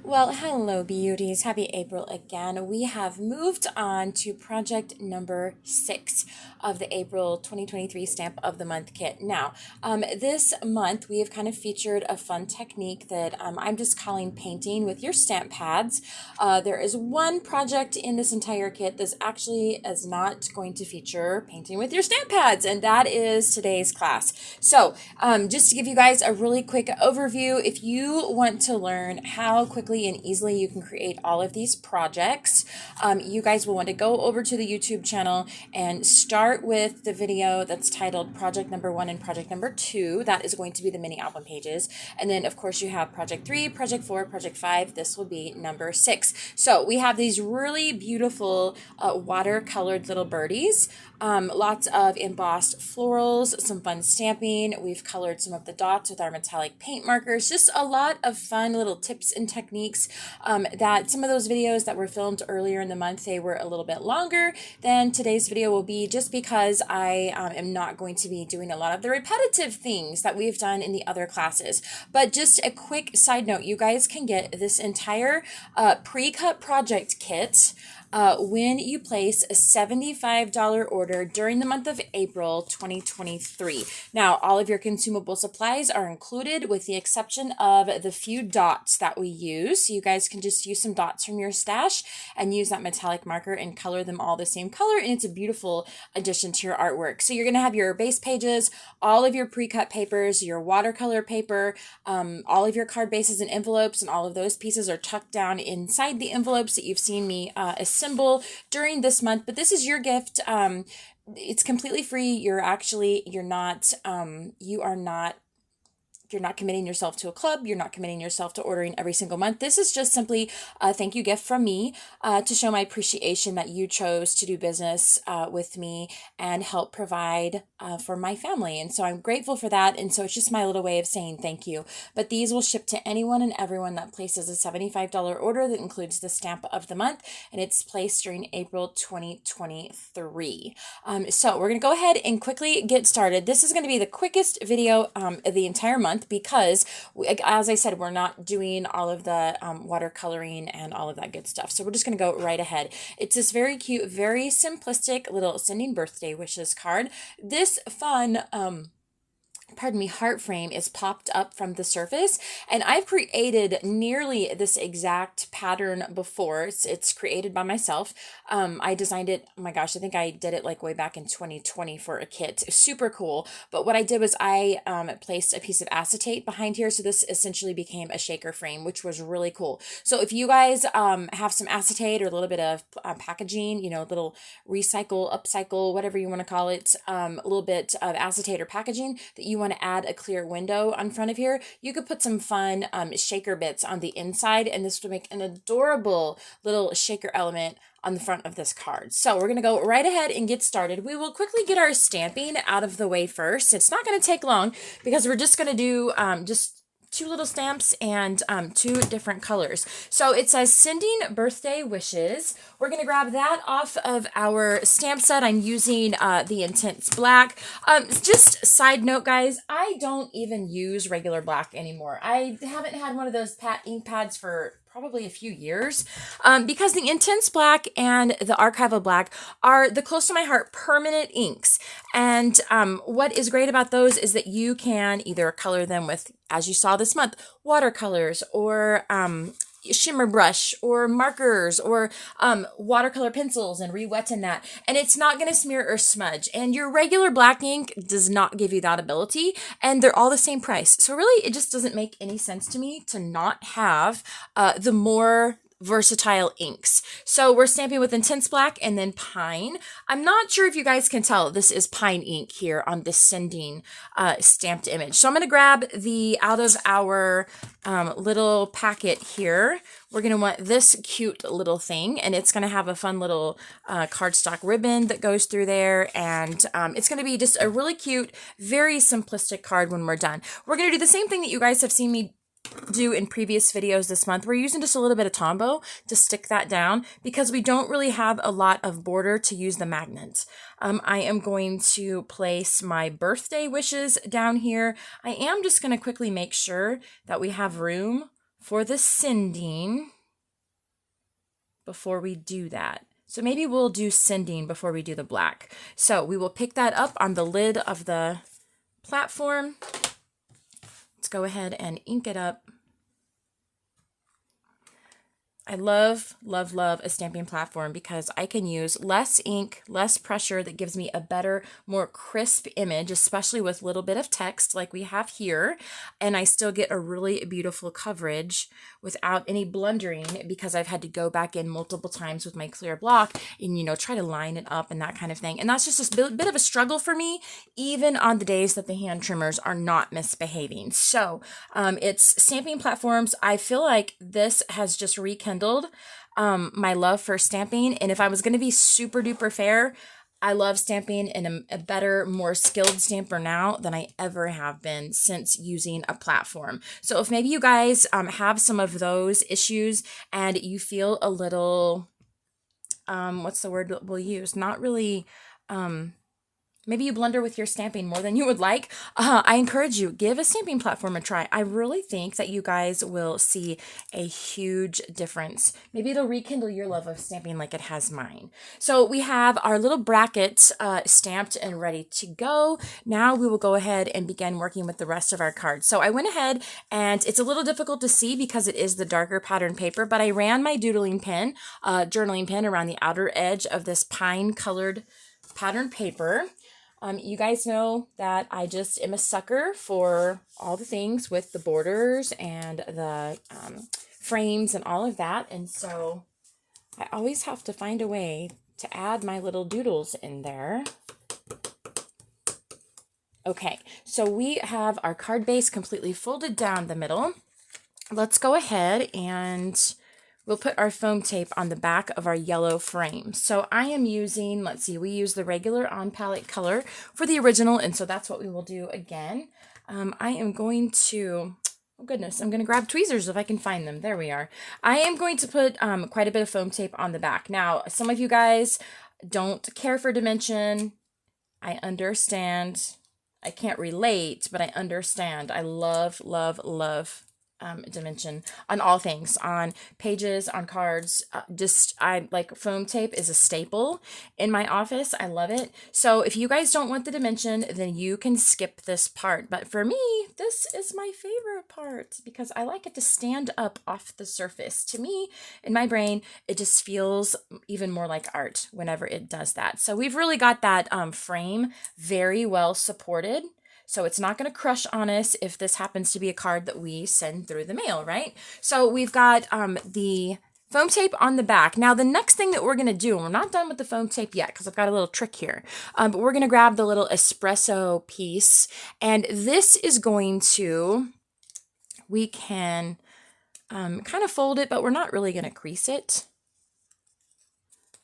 Well, hello, beauties. Happy April again. We have moved on to project number 6 of the April 2023 Stamp of the Month kit. Now, this month we have kind of featured a fun technique that I'm just calling painting with your stamp pads. There is one project in this entire kit that actually is not going to feature painting with your stamp pads, and that is today's class. So, just to give you guys a really quick overview, if you want to learn how quickly and easily you can create all of these projects, you guys will want to go over to the YouTube channel and start with the video that's titled Project Number 1 and Project Number 2. That is going to be the mini album pages. And then, of course, you have Project 3, Project 4, Project 5. This will be number 6. So we have these really beautiful watercolored little birdies. Lots of embossed florals, some fun stamping. We've colored some of the dots with our metallic paint markers. Just a lot of fun little tips and techniques that some of those videos that were filmed earlier in the month, they were a little bit longer than today's video will be, just because I am not going to be doing a lot of the repetitive things that we've done in the other classes. But just a quick side note, you guys can get this entire pre-cut project kit when you place a $75 order during the month of April 2023. Now, all of your consumable supplies are included with the exception of the few dots that we use. So you guys can just use some dots from your stash and use that metallic marker and color them all the same color, and it's a beautiful addition to your artwork. So you're going to have your base pages, all of your pre-cut papers, your watercolor paper, all of your card bases and envelopes, and all of those pieces are tucked down inside the envelopes that you've seen me assemble during this month. But this is your gift. It's completely free. You're not committing yourself to a club. You're not committing yourself to ordering every single month. This is just simply a thank you gift from me to show my appreciation that you chose to do business with me and help provide for my family. And so I'm grateful for that. And so it's just my little way of saying thank you. But these will ship to anyone and everyone that places a $75 order that includes the stamp of the month, and it's placed during April 2023. So we're going to go ahead and quickly get started. This is going to be the quickest video of the entire month, because as I said, we're not doing all of the watercoloring and all of that good stuff. So we're just going to go right ahead. It's this very cute, very simplistic little sending birthday wishes card. This fun heart frame is popped up from the surface, and I've created nearly this exact pattern before. It's created by myself. I designed it, oh my gosh, I think I did it like way back in 2020 for a kit. Super cool. But what I did was I placed a piece of acetate behind here, so this essentially became a shaker frame, which was really cool. So if you guys have some acetate or a little bit of packaging, little recycle, upcycle, whatever you want to call it, a little bit of acetate or packaging that you want to add a clear window on front of here, you could put some fun shaker bits on the inside, and this would make an adorable little shaker element on the front of this card. So we're going to go right ahead and get started. We will quickly get our stamping out of the way first. It's not going to take long because we're just going to do just 2 little stamps and 2 different colors. So it says sending birthday wishes. We're going to grab that off of our stamp set. I'm using the Intense Black. Just side note, guys, I don't even use regular black anymore. I haven't had one of those ink pads for probably a few years, because the Intense Black and the Archival Black are the close to my heart permanent inks. And what is great about those is that you can either color them with, as you saw this month, watercolors or shimmer brush or markers or watercolor pencils and re-wetting that, and it's not going to smear or smudge. And your regular black ink does not give you that ability, and they're all the same price. So really, it just doesn't make any sense to me to not have the more versatile inks. So we're stamping with Intense Black and then Pine. I'm not sure if you guys can tell, this is Pine ink here on this sending stamped image. So I'm going to grab the out of our little packet here. We're going to want this cute little thing, and it's going to have a fun little cardstock ribbon that goes through there, and it's going to be just a really cute, very simplistic card when we're done. We're going to do the same thing that you guys have seen me do in previous videos this month. We're using just a little bit of Tombow to stick that down because we don't really have a lot of border to use the magnet. I am going to place my birthday wishes down here. I am just going to quickly make sure that we have room for the sending before we do that. So maybe we'll do sending before we do the black. So we will pick that up on the lid of the platform. Let's go ahead and ink it up. I love, love, love a stamping platform because I can use less ink, less pressure that gives me a better, more crisp image, especially with a little bit of text like we have here. And I still get a really beautiful coverage without any blundering because I've had to go back in multiple times with my clear block and, you know, try to line it up and that kind of thing. And that's just a bit of a struggle for me, even on the days that the hand trimmers are not misbehaving. So it's stamping platforms. I feel like this has just rekindled my love for stamping. And if I was going to be super duper fair, I love stamping and a better, more skilled stamper now than I ever have been since using a platform. So if maybe you guys have some of those issues and you feel a little, what's the word we'll use? Not really, maybe you blunder with your stamping more than you would like. I encourage you, give a stamping platform a try. I really think that you guys will see a huge difference. Maybe it'll rekindle your love of stamping like it has mine. So we have our little brackets stamped and ready to go. Now we will go ahead and begin working with the rest of our cards. So I went ahead, and it's a little difficult to see because it is the darker pattern paper, but I ran my doodling pen, journaling pen around the outer edge of this pine colored pattern paper. You guys know that I just am a sucker for all the things with the borders and the frames and all of that. And so I always have to find a way to add my little doodles in there. Okay, so we have our card base completely folded down the middle. Let's go ahead and we'll put our foam tape on the back of our yellow frame. So I am using, let's see, we use the regular on palette color for the original, and so that's what we will do again. I am going to, oh goodness, I'm going to grab tweezers if I can find them. There we are. I am going to put quite a bit of foam tape on the back. Now, some of you guys don't care for dimension. I understand. I can't relate, but I understand. I love, love, love dimension on all things, on pages, on cards. I like foam tape is a staple in my office. I love it. So if you guys don't want the dimension, then you can skip this part. But for me, this is my favorite part because I like it to stand up off the surface. To me, in my brain, it just feels even more like art whenever it does that. So we've really got that frame very well supported. So it's not going to crush on us if this happens to be a card that we send through the mail, right? So we've got the foam tape on the back. Now, the next thing that we're going to do, and we're not done with the foam tape yet because I've got a little trick here, but we're going to grab the little espresso piece, and this is going to, we can kind of fold it, but we're not really going to crease it.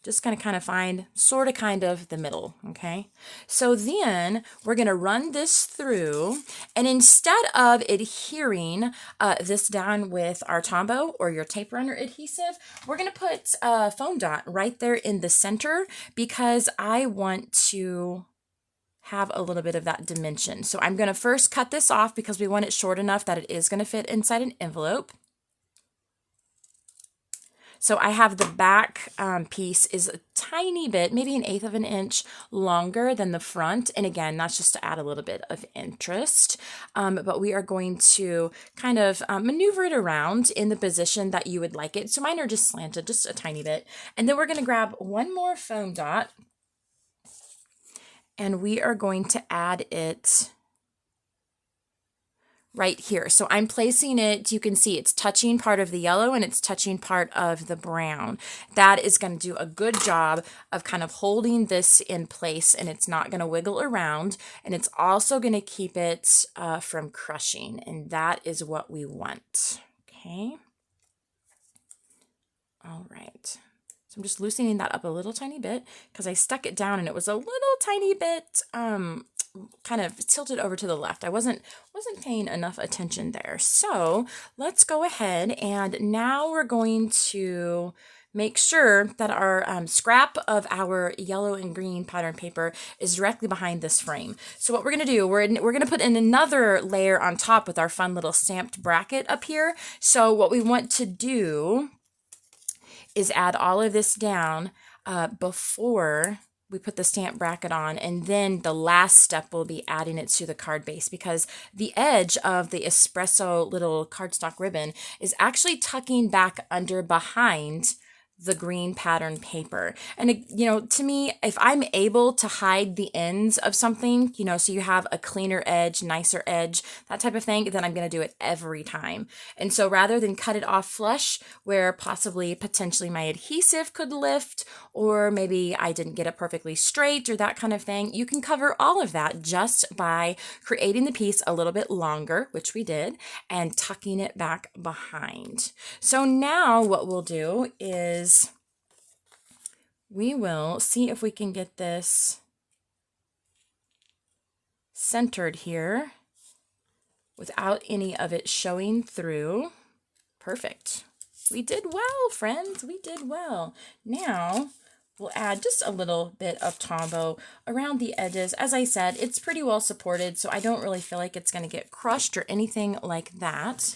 Just going to kind of find sort of kind of the middle, okay? So then we're going to run this through, and instead of adhering this down with our Tombow or your tape runner adhesive, we're going to put a foam dot right there in the center because I want to have a little bit of that dimension. So I'm going to first cut this off because we want it short enough that it is going to fit inside an envelope. So I have the back piece is a tiny bit, maybe 1/8 of an inch longer than the front. And again, that's just to add a little bit of interest. But we are going to kind of maneuver it around in the position that you would like it. So mine are just slanted, just a tiny bit. And then we're going to grab one more foam dot. And we are going to add it right here. So I'm placing it, you can see it's touching part of the yellow and it's touching part of the brown. That is going to do a good job of kind of holding this in place, and it's not going to wiggle around, and it's also going to keep it from crushing, and that is what we want. Okay. All right. So I'm just loosening that up a little tiny bit because I stuck it down and it was a little tiny bit kind of tilted over to the left. I wasn't paying enough attention there. So let's go ahead, and now we're going to make sure that our scrap of our yellow and green pattern paper is directly behind this frame. So what we're going to do, we're going to put in another layer on top with our fun little stamped bracket up here. So what we want to do is add all of this down before we put the stamp bracket on, and then the last step will be adding it to the card base, because the edge of the espresso little cardstock ribbon is actually tucking back under behind the green pattern paper. And you know, to me, if I'm able to hide the ends of something, you know, so you have a cleaner edge, nicer edge, that type of thing, then I'm going to do it every time. And so rather than cut it off flush where potentially my adhesive could lift, or maybe I didn't get it perfectly straight or that kind of thing, you can cover all of that just by creating the piece a little bit longer, which we did, and tucking it back behind. So now what we'll do is we will see if we can get this centered here without any of it showing through. Perfect. We did well, friends. We did well. Now we'll add just a little bit of Tombow around the edges. As I said, it's pretty well supported, so I don't really feel like it's going to get crushed or anything like that.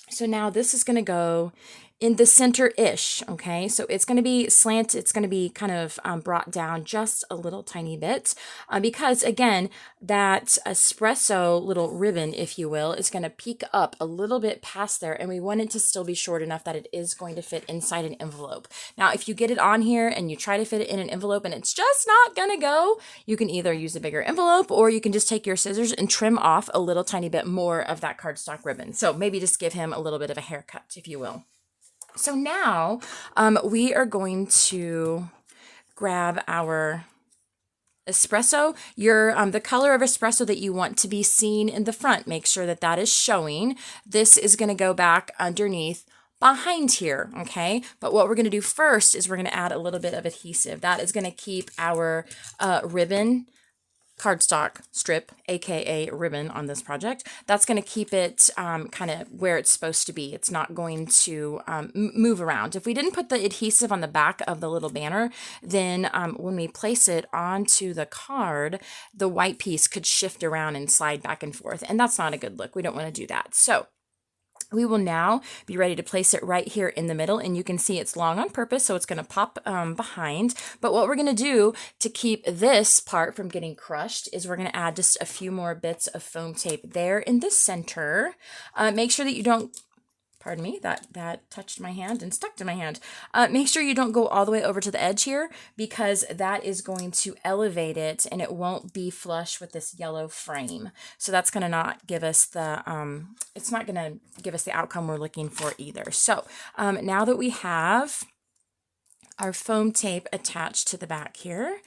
So now this is going to go in the center-ish, okay? So it's going to be slant, it's going to be kind of brought down just a little tiny bit because, again, that espresso little ribbon, if you will, is going to peek up a little bit past there, and we want it to still be short enough that it is going to fit inside an envelope. Now, if you get it on here and you try to fit it in an envelope and it's just not going to go, you can either use a bigger envelope or you can just take your scissors and trim off a little tiny bit more of that cardstock ribbon. So maybe just give him a little bit of a haircut, if you will. So now we are going to grab our espresso, the color of espresso that you want to be seen in the front. Make sure that that is showing. This is going to go back underneath behind here, okay? But what we're going to do first is we're going to add a little bit of adhesive. That is going to keep our ribbon cardstock strip, aka ribbon, on this project. That's going to keep it kind of where it's supposed to be. It's not going to move around. If we didn't put the adhesive on the back of the little banner, then when we place it onto the card, the white piece could shift around and slide back and forth, and that's not a good look. We don't want to do that. So we will now be ready to place it right here in the middle, and you can see it's long on purpose, so it's going to pop behind. But what we're going to do to keep this part from getting crushed is we're going to add just a few more bits of foam tape there in the center. Make sure that you don't, pardon me, that touched my hand and stuck to my hand. Make sure you don't go all the way over to the edge here, because that is going to elevate it and it won't be flush with this yellow frame. So that's going to not give us the, it's not going to give us the outcome we're looking for either. So now that we have our foam tape attached to the back here,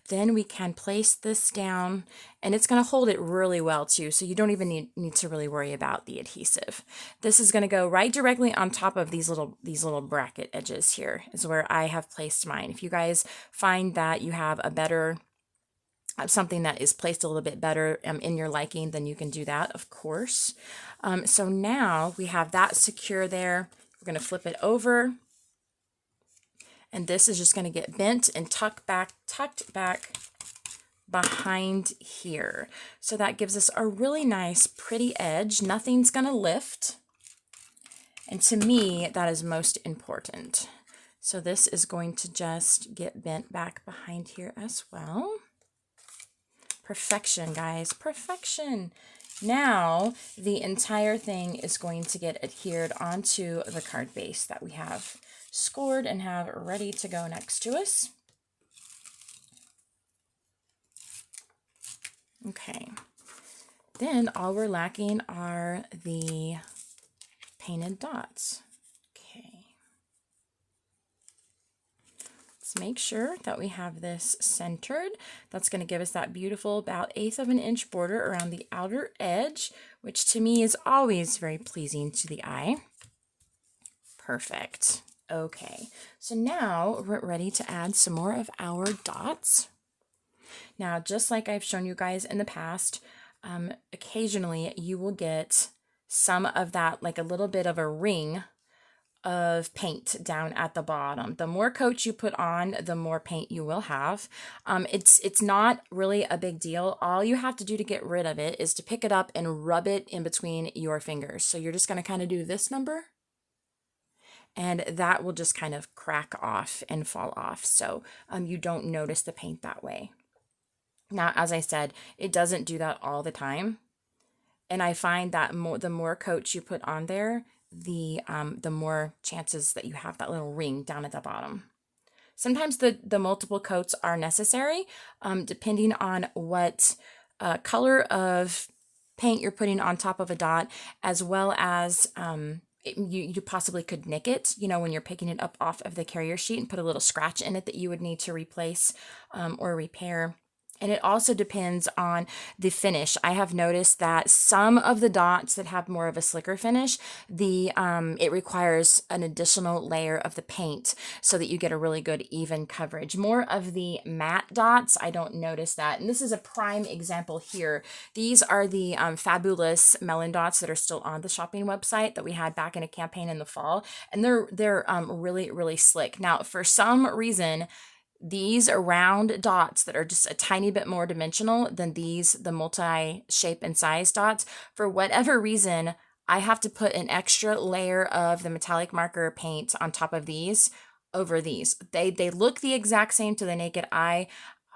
then we can place this down, and it's going to hold it really well too, so you don't even need to really worry about the adhesive. This is going to go right directly on top of these little bracket edges here is where I have placed mine. If you guys find that you have a better something that is placed a little bit better in your liking, then you can do that, of course. So now we have that secure there. We're going to flip it over. And this is just going to get bent and tucked back behind here. So that gives us a really nice, pretty edge. Nothing's going to lift. And to me, that is most important. So this is going to just get bent back behind here as well. Perfection, guys, perfection. Now, the entire thing is going to get adhered onto the card base that we have scored and have ready to go next to us. Okay, then all we're lacking are the painted dots. Okay, let's make sure that we have this centered. That's going to give us that beautiful about 1/8 of an inch border around the outer edge, which to me is always very pleasing to the eye. Perfect. Okay, so now we're ready to add some more of our dots. Now, just like I've shown you guys in the past, occasionally you will get some of that, like a little bit of a ring of paint down at the bottom. The more coats you put on, the more paint you will have. It's not really a big deal. All you have to do to get rid of it is to pick it up and rub it in between your fingers. So you're just going to kind of do this number, and that will just kind of crack off and fall off. So you don't notice the paint that way. Now, as I said, it doesn't do that all the time. And I find that the more coats you put on there, the more chances that you have that little ring down at the bottom. Sometimes the multiple coats are necessary, depending on what color of paint you're putting on top of a dot, as well as you possibly could nick it, when you're picking it up off of the carrier sheet, and put a little scratch in it that you would need to replace or repair. And it also depends on the finish. I have noticed that some of the dots that have more of a slicker finish, it requires an additional layer of the paint so that you get a really good even coverage. More of the matte dots, I don't notice that. And this is a prime example here. These are the fabulous melon dots that are still on the shopping website that we had back in a campaign in the fall. And they're really, really slick. Now, for some reason, these round dots that are just a tiny bit more dimensional than the multi-shape and size dots, for whatever reason, I have to put an extra layer of the metallic marker paint on top of these over these. They look the exact same to the naked eye.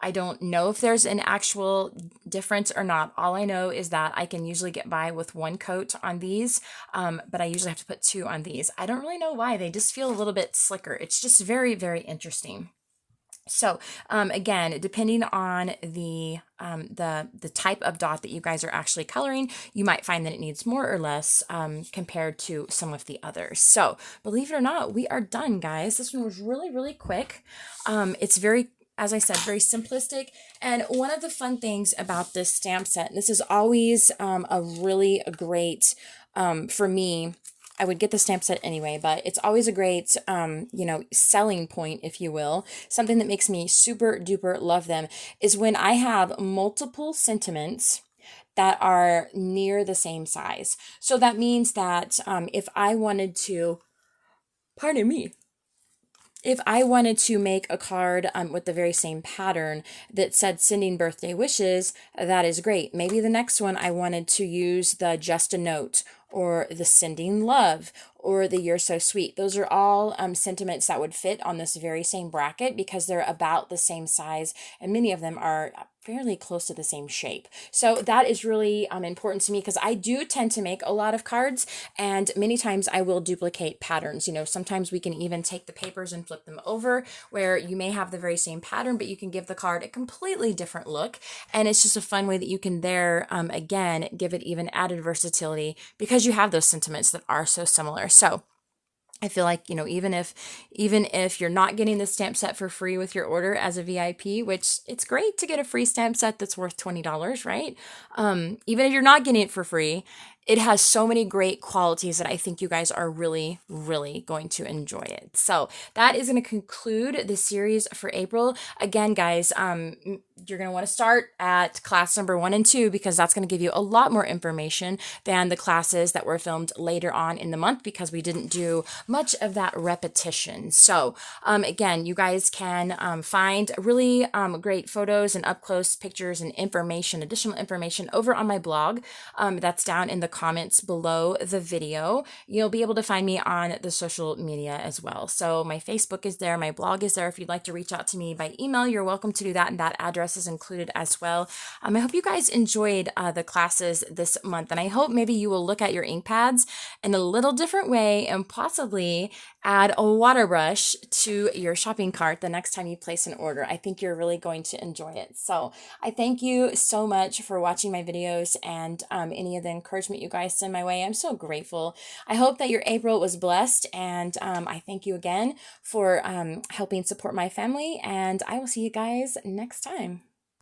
I don't know if there's an actual difference or not. All I know is that I can usually get by with one coat on these, but I usually have to put two on these. I don't really know why. They just feel a little bit slicker. It's just very, very interesting. So again, depending on the type of dot that you guys are actually coloring, you might find that it needs more or less compared to some of the others. So believe it or not, we are done, guys. This one was really, really quick. It's very, as I said, very simplistic. And one of the fun things about this stamp set, and this is always a really great, for me, I would get the stamp set anyway, but it's always a great, selling point, if you will. Something that makes me super duper love them is when I have multiple sentiments that are near the same size. So that means that if I wanted to, pardon me, if I wanted to make a card with the very same pattern that said sending birthday wishes, that is great. Maybe the next one I wanted to use the just a note, or the sending love, or the you're so sweet. Those are all sentiments that would fit on this very same bracket because they're about the same size, and many of them are fairly close to the same shape. So that is really important to me because I do tend to make a lot of cards, and many times I will duplicate patterns. Sometimes we can even take the papers and flip them over, where you may have the very same pattern, but you can give the card a completely different look. And it's just a fun way that you can again, give it even added versatility because you have those sentiments that are so similar. So I feel like, even if you're not getting the stamp set for free with your order as a VIP, which it's great to get a free stamp set that's worth $20, right? Even if you're not getting it for free, it has so many great qualities that I think you guys are really, really going to enjoy it. So that is going to conclude the series for April. Again, guys, you're going to want to start at class number 1 and 2 because that's going to give you a lot more information than the classes that were filmed later on in the month because we didn't do much of that repetition. So again, you guys can find really great photos and up-close pictures and information, additional information over on my blog. That's down in the comments below the video. You'll be able to find me on the social media as well. So my Facebook is there, my blog is there. If you'd like to reach out to me by email, you're welcome to do that, and that address is included as well. I hope you guys enjoyed the classes this month, and I hope maybe you will look at your ink pads in a little different way and possibly add a water brush to your shopping cart the next time you place an order. I think you're really going to enjoy it. So I thank you so much for watching my videos and any of the encouragement you guys send my way. I'm so grateful. I hope that your April was blessed, and I thank you again for helping support my family, and I will see you guys next time.